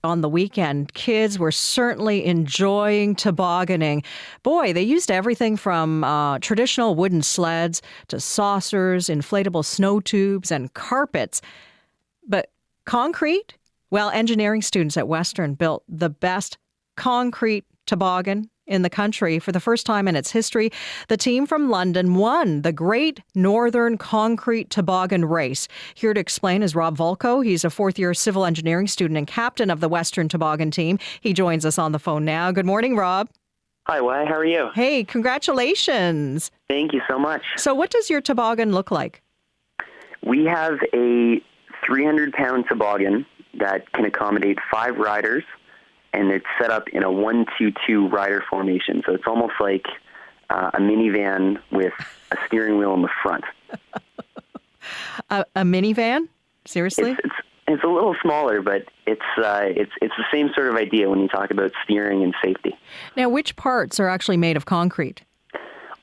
On the weekend, kids were certainly enjoying tobogganing. Boy, they used everything from traditional wooden sleds to saucers, inflatable snow tubes, and carpets. But concrete? Well, engineering students at Western built the best concrete toboggan in the country for the first time in its history. The team from London won the Great Northern Concrete Toboggan Race. Here to explain is Rob Volko. He's a fourth-year civil engineering student and captain of the Western Toboggan team. He joins us on the phone now. Good morning, Rob. Hi, Wai. How are you? Hey, congratulations. Thank you so much. So what does your toboggan look like? We have a 300-pound toboggan that can accommodate 5 riders, and it's set up in a 1-2-2 rider formation. So it's almost like a minivan with a steering wheel in the front. A minivan? Seriously? It's a little smaller, but it's the same sort of idea when you talk about steering and safety. Now, which parts are actually made of concrete?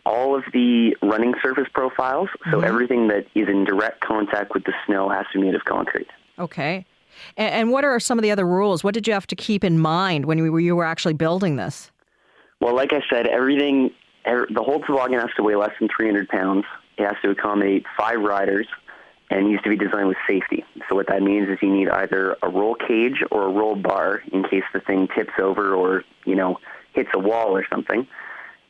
All of the running surface profiles, so everything that is in direct contact with the snow has to be made of concrete. Okay. And what are some of the other rules? What did you have to keep in mind when you were actually building this? Well, like I said, the whole toboggan has to weigh less than 300 pounds. It has to accommodate 5 riders, and it needs to be designed with safety. So what that means is you need either a roll cage or a roll bar in case the thing tips over or, hits a wall or something.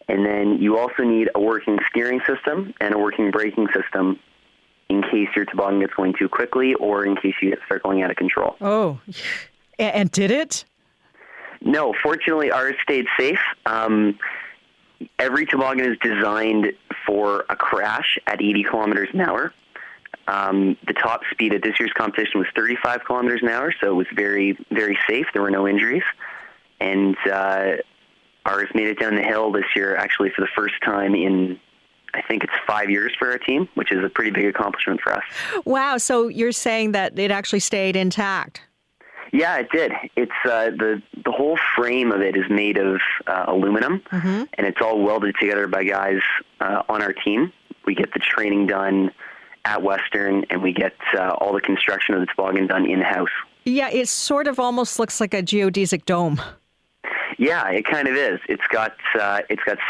And then you also need a working steering system and a working braking system in case your toboggan gets going too quickly or in case you start going out of control. Oh, and did it? No, fortunately ours stayed safe. Every toboggan is designed for a crash at 80 kilometers an hour. The top speed at this year's competition was 35 kilometers an hour, so it was very, very safe. There were no injuries. And ours made it down the hill this year, actually, for the first time in, I think it's 5 years for our team, which is a pretty big accomplishment for us. Wow, so you're saying that it actually stayed intact? Yeah, it did. It's the whole frame of it is made of aluminum, and it's all welded together by guys on our team. We get the training done at Western, and we get all the construction of the toboggan done in-house. Yeah, it sort of almost looks like a geodesic dome. Yeah, it kind of is. It's got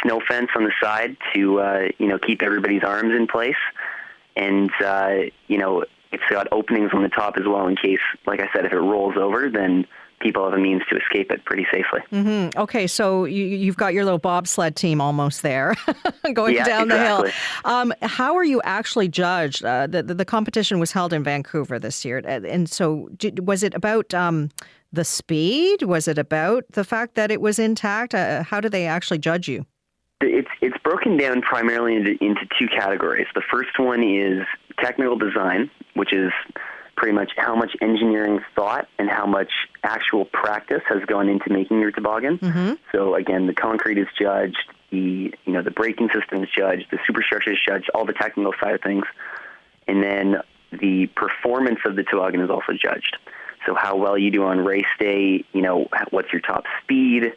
snow fence on the side to keep everybody's arms in place, and it's got openings on the top as well in case, like I said, if it rolls over, then people have a means to escape it pretty safely. Okay, so you've got your little bobsled team almost there, going down the hill. How are you actually judged? The competition was held in Vancouver this year, and so was it about the speed? Was it about the fact that it was intact? How do they actually judge you? It's broken down primarily into 2 categories. The first one is technical design, which is pretty much how much engineering thought and how much actual practice has gone into making your toboggan. So again, the concrete is judged, the braking system is judged, the superstructure is judged, all the technical side of things, and then the performance of the toboggan is also judged. So how well you do on race day, what's your top speed,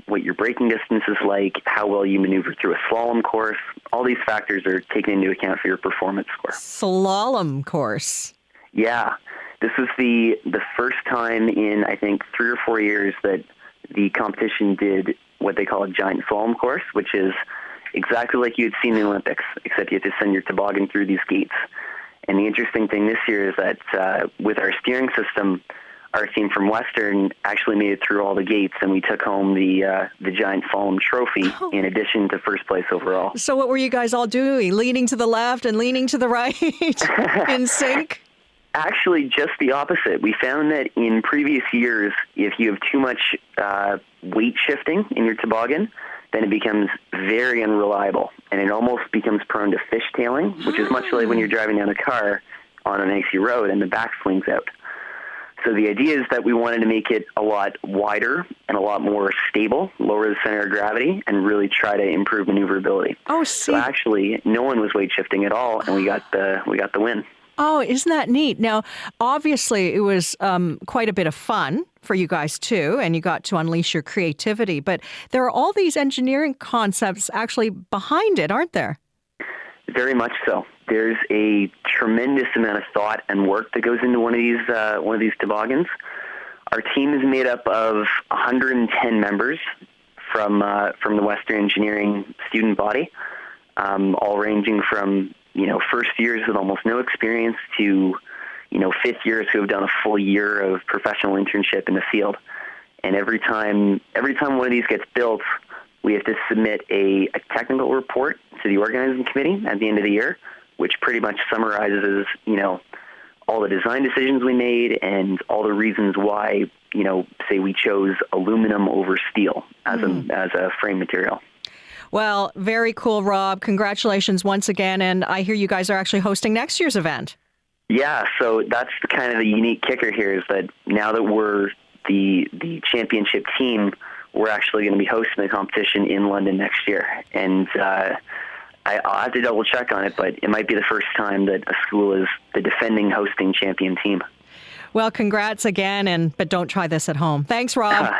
what your braking distance is like, how well you maneuver through a slalom course. All these factors are taken into account for your performance score. Slalom course. Yeah. This was the first time in, I think, 3 or 4 years that the competition did what they call a giant slalom course, which is exactly like you had seen in the Olympics, except you have to send your toboggan through these gates. And the interesting thing this year is that with our steering system, our team from Western actually made it through all the gates, and we took home the giant slalom trophy in addition to first place overall. So what were you guys all doing? Leaning to the left and leaning to the right in sync? Actually, just the opposite. We found that in previous years, if you have too much weight shifting in your toboggan, then it becomes very unreliable, and it almost becomes prone to fishtailing, which is much like when you're driving down a car on an icy road and the back swings out. So the idea is that we wanted to make it a lot wider and a lot more stable, lower the center of gravity, and really try to improve maneuverability. Oh, see. So actually, no one was weight shifting at all, and we got the win. Oh, isn't that neat? Now, obviously, it was quite a bit of fun for you guys, too, and you got to unleash your creativity. But there are all these engineering concepts actually behind it, aren't there? Very much so. There's a tremendous amount of thought and work that goes into one of these toboggans. Our team is made up of 110 members from the Western Engineering student body, all ranging from first years with almost no experience to fifth years who have done a full year of professional internship in the field. And every time one of these gets built, we have to submit a technical report to the organizing committee at the end of the year, which pretty much summarizes all the design decisions we made and all the reasons why say we chose aluminum over steel as a frame material. Well, very cool, Rob. Congratulations once again. And I hear you guys are actually hosting next year's event. Yeah, so that's kind of the unique kicker here is that now that we're the championship team, we're actually going to be hosting the competition in London next year. And I'll have to double check on it, but it might be the first time that a school is the defending hosting champion team. Well, congrats again, but don't try this at home. Thanks, Rob.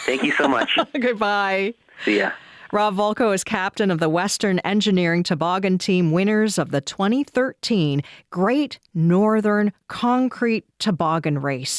Thank you so much. Goodbye. See ya. Rob Volko is captain of the Western Engineering Toboggan Team, winners of the 2013 Great Northern Concrete Toboggan Race.